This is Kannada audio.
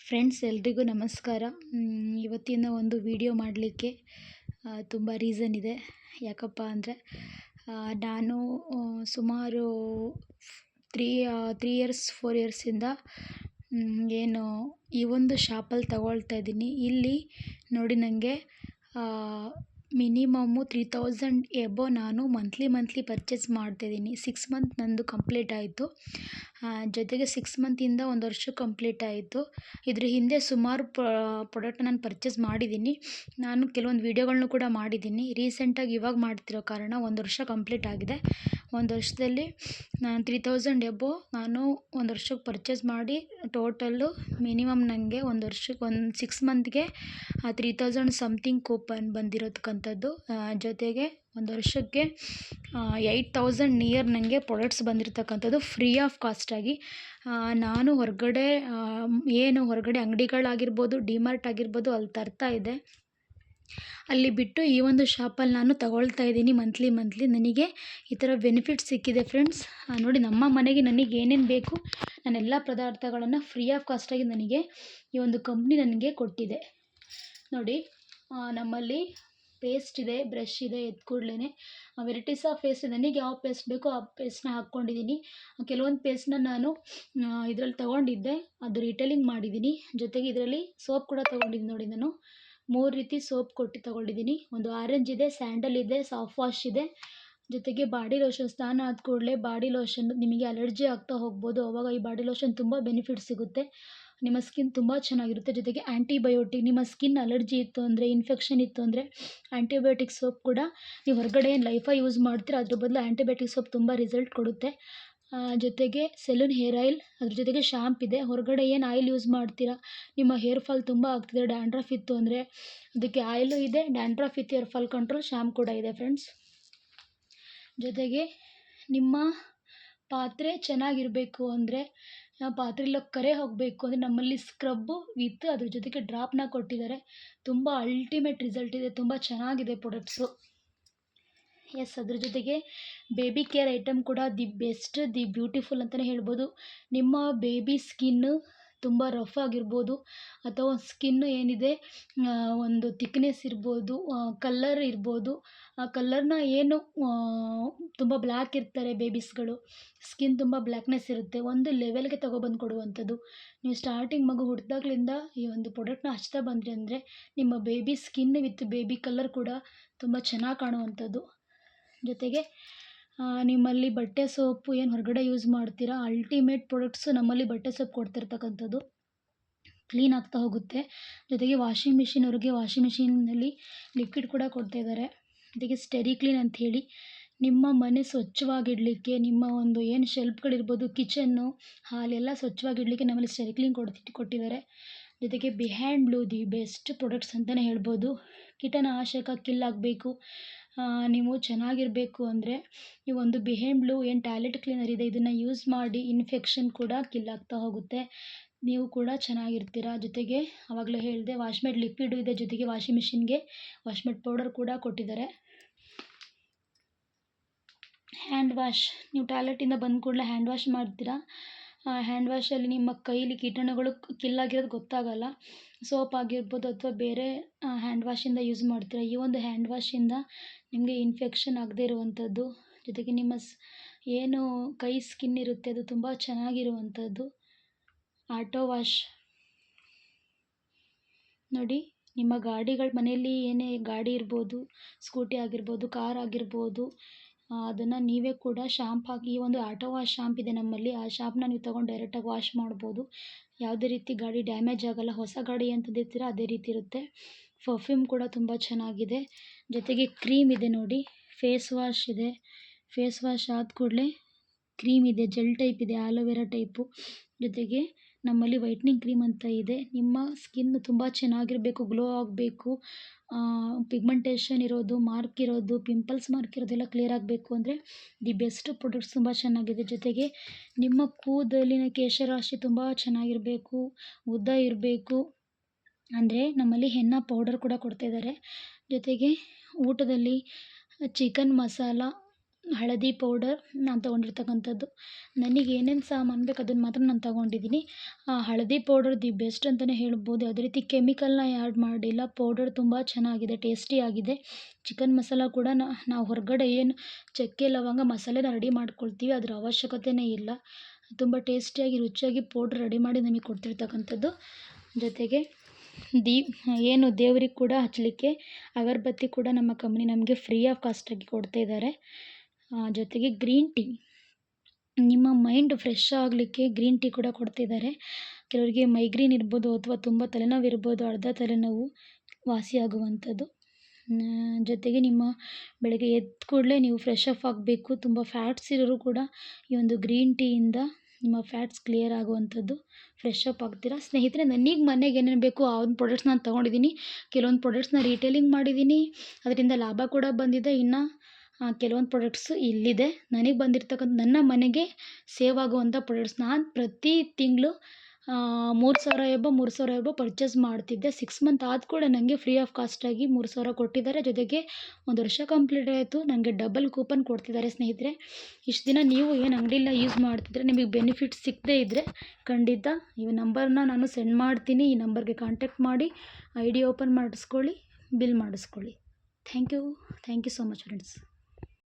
ಫ್ರೆಂಡ್ಸ್ ಎಲ್ರಿಗೂ ನಮಸ್ಕಾರ. ಇವತ್ತಿನ ಒಂದು ವಿಡಿಯೋ ಮಾಡಲಿಕ್ಕೆ ತುಂಬ ರೀಸನ್ ಇದೆ. ಯಾಕಪ್ಪ ಅಂದರೆ ನಾನು ಸುಮಾರು 3 ಇಯರ್ಸ್ 4 ಇಯರ್ಸಿಂದ ಏನು ಈ ಒಂದು ಶಾಪಲ್ಲಿ ತಗೊಳ್ತಾ ಇದ್ದೀನಿ. ಇಲ್ಲಿ ನೋಡಿ ನನಗೆ ಮಿನಿಮಮ್ಮು 3000 ಎಬೋ ನಾನು ಮಂತ್ಲಿ ಪರ್ಚೇಸ್ ಮಾಡ್ತಾಯಿದ್ದೀನಿ. 6 ಮಂತ್ ನಂದು ಕಂಪ್ಲೀಟ್ ಆಯಿತು. ಜೊತೆಗೆ 6 ಮಂತಿಂದ 1 ವರ್ಷ ಕಂಪ್ಲೀಟ್ ಆಯಿತು. ಇದ್ರ ಹಿಂದೆ ಸುಮಾರು ಪ್ರಾಡಕ್ಟ್ ನಾನು ಪರ್ಚೇಸ್ ಮಾಡಿದ್ದೀನಿ. ನಾನು ಕೆಲವೊಂದು ವೀಡಿಯೋಗಳನ್ನೂ ಕೂಡ ಮಾಡಿದ್ದೀನಿ. ರೀಸೆಂಟಾಗಿ ಇವಾಗ ಮಾಡ್ತಿರೋ ಕಾರಣ 1 ವರ್ಷ ಕಂಪ್ಲೀಟ್ ಆಗಿದೆ. 1 ವರ್ಷದಲ್ಲಿ ನಾನು 3000 ಎಬೋ ನಾನು 1 ವರ್ಷಕ್ಕೆ ಪರ್ಚೇಸ್ ಮಾಡಿ ಟೋಟಲ್ಲು ಮಿನಿಮಮ್ ನನಗೆ 1 ವರ್ಷಕ್ಕೆ 6 ಮಂತ್ಗೆ 3000 ಸಮಥಿಂಗ್ ಕೂಪನ್ ಬಂದಿರೋತಕ್ಕಂಥದ್ದು. ಜೊತೆಗೆ 1 ವರ್ಷಕ್ಕೆ 8000 ನಿಯರ್ ನನಗೆ ಪ್ರಾಡಕ್ಟ್ಸ್ ಬಂದಿರತಕ್ಕಂಥದ್ದು ಫ್ರೀ ಆಫ್ ಕಾಸ್ಟಾಗಿ. ನಾನು ಹೊರಗಡೆ ಅಂಗಡಿಗಳಾಗಿರ್ಬೋದು, ಡಿಮಾರ್ಟ್ ಆಗಿರ್ಬೋದು ಅಲ್ಲಿ ತರ್ತಾ ಇದ್ದೆ. ಅಲ್ಲಿ ಬಿಟ್ಟು ಈ ಒಂದು ಶಾಪಲ್ಲಿ ನಾನು ತಗೊಳ್ತಾ ಇದ್ದೀನಿ ಮಂತ್ಲಿ. ನನಗೆ ಈ ಥರ ಬೆನಿಫಿಟ್ ಸಿಕ್ಕಿದೆ ಫ್ರೆಂಡ್ಸ್. ನೋಡಿ, ನಮ್ಮ ಮನೆಗೆ ನನಗೆ ಏನೇನು ಬೇಕು ನಾನೆಲ್ಲ ಪದಾರ್ಥಗಳನ್ನು ಫ್ರೀ ಆಫ್ ಕಾಸ್ಟಾಗಿ ನನಗೆ ಈ ಒಂದು ಕಂಪ್ನಿ ನನಗೆ ಕೊಟ್ಟಿದೆ. ನೋಡಿ, ನಮ್ಮಲ್ಲಿ ಪೇಸ್ಟ್ ಇದೆ, ಬ್ರಷ್ ಇದೆ, ಎದ್ದ ಕೂಡಲೇ ವೆರೈಟೀಸ್ ಆಫ್ ಪೇಸ್ಟ್. ನನಗೆ ಯಾವ ಪೇಸ್ಟ್ ಬೇಕೋ ಆ ಪೇಸ್ಟ್ನ ಹಾಕ್ಕೊಂಡಿದ್ದೀನಿ. ಕೆಲವೊಂದು ಪೇಸ್ಟ್ನ ನಾನು ಇದರಲ್ಲಿ ತೊಗೊಂಡಿದ್ದೆ, ಅದು ರಿಟೇಲಿಂಗ್ ಮಾಡಿದ್ದೀನಿ. ಜೊತೆಗೆ ಇದರಲ್ಲಿ ಸೋಪ್ ಕೂಡ ತೊಗೊಂಡಿದ್ದೀನಿ. ನೋಡಿ, ನಾನು 3 ರೀತಿ ಸೋಪ್ ಕೊಟ್ಟು ತೊಗೊಂಡಿದ್ದೀನಿ. ಒಂದು ಆರೆಂಜ್ ಇದೆ, ಸ್ಯಾಂಡಲ್ ಇದೆ, ಸಾಫ್ಟ್ ವಾಶ್ ಇದೆ. ಜೊತೆಗೆ ಬಾಡಿ ಲೋಷನ್. ಸ್ನಾನ ಆದ ಕೂಡಲೇ ಬಾಡಿ ಲೋಷನ್. ನಿಮಗೆ ಅಲರ್ಜಿ ಆಗ್ತಾ ಹೋಗ್ಬೋದು, ಆವಾಗ ಈ ಬಾಡಿ ಲೋಷನ್ ತುಂಬ ಬೆನಿಫಿಟ್ ಸಿಗುತ್ತೆ. ನಿಮ್ಮ ಸ್ಕಿನ್ ತುಂಬ ಚೆನ್ನಾಗಿರುತ್ತೆ. ಜೊತೆಗೆ ಆ್ಯಂಟಿಬಯೋಟಿಕ್. ನಿಮ್ಮ ಸ್ಕಿನ್ ಅಲರ್ಜಿ ಇತ್ತು ಅಂದರೆ, ಇನ್ಫೆಕ್ಷನ್ ಇತ್ತು ಅಂದರೆ ಆ್ಯಂಟಿಬಯೋಟಿಕ್ ಸೋಪ್ ಕೂಡ ನೀವು ಹೊರಗಡೆ ಏನು ಲೈಫಾಗಿ ಯೂಸ್ ಮಾಡ್ತೀರ ಅದ್ರ ಬದಲು ಆ್ಯಂಟಿಬಯೋಟಿಕ್ ಸೋಪ್ ತುಂಬ ರಿಸಲ್ಟ್ ಕೊಡುತ್ತೆ. ಜೊತೆಗೆ ಸೆಲೂನ್ ಹೇರ್ ಆಯಿಲ್, ಅದ್ರ ಜೊತೆಗೆ ಶ್ಯಾಂಪ್ ಇದೆ. ಹೊರಗಡೆ ಏನು ಆಯಿಲ್ ಯೂಸ್ ಮಾಡ್ತೀರಾ, ನಿಮ್ಮ ಹೇರ್ ಫಾಲ್ ತುಂಬ ಆಗ್ತಿದೆ, ಡ್ಯಾಂಡ್ರಫ್ ಇತ್ತು ಅಂದರೆ ಅದಕ್ಕೆ ಆಯಿಲು ಇದೆ. Dandruff with hair fall control shampoo ಕೂಡ ಇದೆ ಫ್ರೆಂಡ್ಸ್. ಜೊತೆಗೆ ನಿಮ್ಮ ಪಾತ್ರೆ ಚೆನ್ನಾಗಿರಬೇಕು ಅಂದರೆ, ಪಾತ್ರೆಲ್ಲ ಕರೆ ಹೋಗಬೇಕು ಅಂದರೆ ನಮ್ಮಲ್ಲಿ ಸ್ಕ್ರಬ್ಬು ವಿತ್ ಅದ್ರ ಜೊತೆಗೆ ಡ್ರಾಪ್ನ ಕೊಟ್ಟಿದ್ದಾರೆ. ತುಂಬ ಅಲ್ಟಿಮೇಟ್ ರಿಸಲ್ಟ್ ಇದೆ, ತುಂಬ ಚೆನ್ನಾಗಿದೆ ಪ್ರಾಡಕ್ಟ್ಸು. ಎಸ್, ಅದ್ರ ಜೊತೆಗೆ ಬೇಬಿ ಕೇರ್ ಐಟಮ್ ಕೂಡ ದಿ ಬೆಸ್ಟ್, ದಿ ಬ್ಯೂಟಿಫುಲ್ ಅಂತಲೇ ಹೇಳ್ಬೋದು. ನಿಮ್ಮ ಬೇಬಿ ಸ್ಕಿನ್ನು ತುಂಬ ರಫ್ ಆಗಿರ್ಬೋದು, ಅಥವಾ ಸ್ಕಿನ್ನು ಏನಿದೆ ಒಂದು ಥಿಕ್ನೆಸ್ ಇರ್ಬೋದು, ಕಲ್ಲರ್ ಇರ್ಬೋದು. ಆ ಕಲ್ಲರ್ನ ಏನು ತುಂಬ ಬ್ಲ್ಯಾಕ್ ಇರ್ತಾರೆ ಬೇಬೀಸ್ಗಳು, ಸ್ಕಿನ್ ತುಂಬ ಬ್ಲ್ಯಾಕ್ನೆಸ್ ಇರುತ್ತೆ, ಒಂದು ಲೆವೆಲ್ಗೆ ತೊಗೊಬಂದು ಕೊಡುವಂಥದ್ದು. ನೀವು ಸ್ಟಾರ್ಟಿಂಗ್ ಮಗು ಹುಟ್ಟಿದಾಗ್ಲಿಂದ ಈ ಒಂದು ಪ್ರಾಡಕ್ಟ್ನ ಹಚ್ತಾ ಬಂದ್ರಿ ಅಂದರೆ ನಿಮ್ಮ baby skin with baby colour ಕೂಡ ತುಂಬ ಚೆನ್ನಾಗಿ ಕಾಣುವಂಥದ್ದು. ಜೊತೆಗೆ ನಿಮ್ಮಲ್ಲಿ ಬಟ್ಟೆ ಸೋಪು ಏನು ಹೊರಗಡೆ ಯೂಸ್ ಮಾಡ್ತೀರಾ, ಅಲ್ಟಿಮೇಟ್ ಪ್ರಾಡಕ್ಟ್ಸು ನಮ್ಮಲ್ಲಿ ಬಟ್ಟೆ ಸೋಪ್ ಕೊಡ್ತಿರ್ತಕ್ಕಂಥದ್ದು. ಕ್ಲೀನ್ ಆಗ್ತಾ ಹೋಗುತ್ತೆ. ಜೊತೆಗೆ ವಾಷಿಂಗ್ ಮಿಷಿನಲ್ಲಿ ಲಿಕ್ವಿಡ್ ಕೂಡ ಕೊಡ್ತಾಯಿದ್ದಾರೆ. ಜೊತೆಗೆ ಸ್ಟೆರಿ ಕ್ಲೀನ್ ಅಂಥೇಳಿ ನಿಮ್ಮ ಮನೆ ಸ್ವಚ್ಛವಾಗಿಡಲಿಕ್ಕೆ, ನಿಮ್ಮ ಒಂದು ಏನು ಶೆಲ್ಫ್ಗಳಿರ್ಬೋದು, ಕಿಚನ್ನು, ಹಾಲೆಲ್ಲ ಸ್ವಚ್ಛವಾಗಿಡಲಿಕ್ಕೆ ನಮ್ಮಲ್ಲಿ ಸ್ಟೆರಿ ಕ್ಲೀನ್ ಕೊಟ್ಟಿದ್ದಾರೆ. ಜೊತೆಗೆ behind blue the best products ಅಂತಲೇ ಹೇಳ್ಬೋದು. ಕೀಟನಾಶಕ ಕಿಲ್ ಆಗಬೇಕು, ನೀವು ಚೆನ್ನಾಗಿರಬೇಕು ಅಂದರೆ ಈ ಒಂದು ಬಿಹೈಂಡ್ ಬ್ಲೂ ಏನು ಟಾಯ್ಲೆಟ್ ಕ್ಲೀನರ್ ಇದೆ, ಇದನ್ನು ಯೂಸ್ ಮಾಡಿ ಇನ್ಫೆಕ್ಷನ್ ಕೂಡ ಕಿಲ್ ಆಗ್ತಾ ಹೋಗುತ್ತೆ, ನೀವು ಕೂಡ ಚೆನ್ನಾಗಿರ್ತೀರ. ಜೊತೆಗೆ ಆವಾಗಲೇ ಹೇಳಿದೆ ವಾಶ್ಮೇಡ್ ಲಿಕ್ವಿಡು ಇದೆ. ಜೊತೆಗೆ ವಾಷಿಂಗ್ ಮಿಷಿನ್ಗೆ ವಾಶ್ಮೇಡ್ ಪೌಡರ್ ಕೂಡ ಕೊಟ್ಟಿದ್ದಾರೆ. Hand wash. ನೀವು ಟಾಯ್ಲೆಟಿಂದ ಬಂದ ಕೂಡಲೇ ಹ್ಯಾಂಡ್ ವಾಶ್ ಮಾಡ್ತೀರಾ. ಹ್ಯಾಂಡ್ ವಾಶಲ್ಲಿ ನಿಮ್ಮ ಕೈಲಿ ಕೀಟಾಣುಗಳು ಕಿಲ್ಲಾಗಿರೋದು ಗೊತ್ತಾಗಲ್ಲ. ಸೋಪ್ ಆಗಿರ್ಬೋದು ಅಥವಾ ಬೇರೆ ಹ್ಯಾಂಡ್ ವಾಶಿಂದ ಯೂಸ್ ಮಾಡ್ತೀರಾ. ಈ ಒಂದು ಹ್ಯಾಂಡ್ ವಾಶಿಂದ ನಿಮಗೆ ಇನ್ಫೆಕ್ಷನ್ ಆಗದೇ ಇರುವಂಥದ್ದು. ಜೊತೆಗೆ ನಿಮ್ಮ ಏನು ಕೈ ಸ್ಕಿನ್ ಇರುತ್ತೆ ಅದು ತುಂಬ ಚೆನ್ನಾಗಿರುವಂಥದ್ದು. Auto wash. ನೋಡಿ, ನಿಮ್ಮ ಮನೆಯಲ್ಲಿ ಏನೇ ಗಾಡಿ ಇರ್ಬೋದು, ಸ್ಕೂಟಿ ಆಗಿರ್ಬೋದು, ಕಾರ್ ಆಗಿರ್ಬೋದು, ಅದನ್ನು ನೀವೇ ಕೂಡ ಶಾಂಪ್ ಹಾಕಿ, ಈ ಒಂದು ಆಟೋ ವಾಶ್ ಶಾಂಪ್ ಇದೆ ನಮ್ಮಲ್ಲಿ, ಆ ಶಾಂಪ್ನ ನೀವು ತೊಗೊಂಡು ಡೈರೆಕ್ಟಾಗಿ ವಾಶ್ ಮಾಡ್ಬೋದು. ಯಾವುದೇ ರೀತಿ ಗಾಡಿ ಡ್ಯಾಮೇಜ್ ಆಗೋಲ್ಲ. ಹೊಸ ಗಾಡಿ ಏನು ತಂದಿರ್ತೀರ ಅದೇ ರೀತಿ ಇರುತ್ತೆ. ಪರ್ಫ್ಯೂಮ್ ಕೂಡ ತುಂಬ ಚೆನ್ನಾಗಿದೆ. ಜೊತೆಗೆ ಕ್ರೀಮ್ ಇದೆ ನೋಡಿ, ಫೇಸ್ ವಾಶ್ ಇದೆ. ಫೇಸ್ ವಾಶ್ ಆದ ಕೂಡಲೇ ಕ್ರೀಮ್ ಇದೆ, ಜೆಲ್ ಟೈಪ್ ಇದೆ, ಆಲೋವೆರಾ ಟೈಪು. ಜೊತೆಗೆ ನಮ್ಮಲ್ಲಿ ವೈಟ್ನಿಂಗ್ ಕ್ರೀಮ್ ಅಂತ ಇದೆ. ನಿಮ್ಮ ಸ್ಕಿನ್ ತುಂಬ ಚೆನ್ನಾಗಿರಬೇಕು, ಗ್ಲೋ ಆಗಬೇಕು, ಪಿಗ್ಮೆಂಟೇಷನ್ ಇರೋದು, ಮಾರ್ಕ್ ಇರೋದು, ಪಿಂಪಲ್ಸ್ ಮಾರ್ಕ್ ಇರೋದೆಲ್ಲ ಕ್ಲಿಯರ್ ಆಗಬೇಕು ಅಂದರೆ ದಿ ಬೆಸ್ಟ್ ಪ್ರಾಡಕ್ಟ್ಸ್ ತುಂಬ ಚೆನ್ನಾಗಿದೆ. ಜೊತೆಗೆ ನಿಮ್ಮ ಕೂದಲಿನ ಕೇಶರಾಶಿ ತುಂಬ ಚೆನ್ನಾಗಿರಬೇಕು, ಉದ್ದ ಇರಬೇಕು ಅಂದರೆ ನಮ್ಮಲ್ಲಿ ಹೆನ್ನಾ ಪೌಡರ್ ಕೂಡ ಕೊಡ್ತಾಯಿದ್ದಾರೆ. ಜೊತೆಗೆ ಊಟದಲ್ಲಿ ಚಿಕನ್ ಮಸಾಲ ಹಳದಿ ಪೌಡರ್ ನಾನು ತೊಗೊಂಡಿರ್ತಕ್ಕಂಥದ್ದು. ನನಗೆ ಏನೇನು ಸಾಮಾನು ಬೇಕು ಅದನ್ನು ಮಾತ್ರ ನಾನು ತೊಗೊಂಡಿದ್ದೀನಿ. ಹಳದಿ ಪೌಡರ್ ದಿ ಬೆಸ್ಟ್ ಅಂತಲೇ ಹೇಳ್ಬೋದು. ಯಾವುದೇ ರೀತಿ ಕೆಮಿಕಲ್ನ ಆ್ಯಡ್ ಮಾಡಿಲ್ಲ. ಪೌಡರ್ ತುಂಬ ಚೆನ್ನಾಗಿದೆ, ಟೇಸ್ಟಿಯಾಗಿದೆ. ಚಿಕನ್ ಮಸಾಲ ಕೂಡ ನಾವು ಹೊರಗಡೆ ಏನು ಚಕ್ಕೆ ಲವಂಗ ಮಸಾಲೆನ ರೆಡಿ ಮಾಡ್ಕೊಳ್ತೀವಿ, ಅದರ ಅವಶ್ಯಕತೆಯೇ ಇಲ್ಲ. ತುಂಬ ಟೇಸ್ಟಿಯಾಗಿ ರುಚಿಯಾಗಿ ಪೌಡ್ರ್ ರೆಡಿ ಮಾಡಿ ನಮಗೆ ಕೊಡ್ತಿರ್ತಕ್ಕಂಥದ್ದು. ಜೊತೆಗೆ ಏನು ದೇವ್ರಿಗೆ ಕೂಡ ಹಚ್ಚಲಿಕ್ಕೆ ಅಗರಬತ್ತಿ ಕೂಡ ನಮ್ಮ ಕಂಪ್ನಿ ನಮಗೆ ಫ್ರೀ ಆಫ್ ಕಾಸ್ಟಾಗಿ ಕೊಡ್ತಾಯಿದ್ದಾರೆ. ಜೊತೆಗೆ ಗ್ರೀನ್ ಟೀ, ನಿಮ್ಮ ಮೈಂಡ್ ಫ್ರೆಶ್ ಆಗಲಿಕ್ಕೆ ಗ್ರೀನ್ ಟೀ ಕೂಡ ಕೊಡ್ತಿದ್ದಾರೆ. ಕೆಲವರಿಗೆ ಮೈಗ್ರೇನ್ ಇರ್ಬೋದು ಅಥವಾ ತುಂಬ ತಲೆನೋವು ಇರ್ಬೋದು, ಅರ್ಧ ತಲೆನೋವು ವಾಸಿಯಾಗುವಂಥದ್ದು. ಜೊತೆಗೆ ನಿಮ್ಮ ಬೆಳಗ್ಗೆ ಎದ್ದ ಕೂಡಲೇ ನೀವು ಫ್ರೆಶ್ ಅಪ್ ಆಗಬೇಕು. ತುಂಬ ಫ್ಯಾಟ್ಸ್ ಇರೋರು ಕೂಡ ಈ ಒಂದು ಗ್ರೀನ್ ಟೀಯಿಂದ ನಿಮ್ಮ ಫ್ಯಾಟ್ಸ್ ಕ್ಲಿಯರ್ ಆಗುವಂಥದ್ದು, ಫ್ರೆಶ್ ಅಪ್ ಆಗ್ತೀರಾ. ಸ್ನೇಹಿತರೆ, ನನಗೆ ಮನೆಗೆ ಏನೇನು ಬೇಕು ಆ ಒಂದು ಪ್ರಾಡಕ್ಟ್ಸ್ ನಾನು ತೊಗೊಂಡಿದ್ದೀನಿ. ಕೆಲವೊಂದು ಪ್ರಾಡಕ್ಟ್ಸ್ನ ರೀಟೇಲಿಂಗ್ ಮಾಡಿದ್ದೀನಿ, ಅದರಿಂದ ಲಾಭ ಕೂಡ ಬಂದಿದೆ. ಇನ್ನು ಕೆಲವೊಂದು ಪ್ರಾಡಕ್ಟ್ಸು ಇಲ್ಲಿದೆ. ನನಗೆ ಬಂದಿರತಕ್ಕಂಥ ನನ್ನ ಮನೆಗೆ ಸೇವ್ ಆಗುವಂಥ ಪ್ರಾಡಕ್ಟ್ಸ್ ನಾನು ಪ್ರತಿ ತಿಂಗಳು 3,000 ಎಬೋ ಪರ್ಚೇಸ್ ಮಾಡ್ತಿದ್ದೆ. 6 ಮಂತ್ ಆದ ಕೂಡ ನನಗೆ ಫ್ರೀ ಆಫ್ ಕಾಸ್ಟಾಗಿ 3,000 ಕೊಟ್ಟಿದ್ದಾರೆ. ಜೊತೆಗೆ 1 ವರ್ಷ ಕಂಪ್ಲೀಟ್ ಆಯಿತು, ನನಗೆ ಡಬಲ್ ಕೂಪನ್ ಕೊಡ್ತಿದ್ದಾರೆ. ಸ್ನೇಹಿತರೆ, ಇಷ್ಟು ದಿನ ನೀವು ಏನು ಅಂಗಡಿಲ್ಲ ಯೂಸ್ ಮಾಡ್ತಿದ್ರೆ ನಿಮಗೆ ಬೆನಿಫಿಟ್ ಸಿಗದೇ ಇದ್ದರೆ ಖಂಡಿತ ಈ ನಂಬರ್ನ ನಾನು ಸೆಂಡ್ ಮಾಡ್ತೀನಿ. ಈ ನಂಬರ್ಗೆ ಕಾಂಟ್ಯಾಕ್ಟ್ ಮಾಡಿ ID ಓಪನ್ ಮಾಡಿಸ್ಕೊಳ್ಳಿ, ಬಿಲ್ ಮಾಡಿಸ್ಕೊಳ್ಳಿ. Thank you so much friends.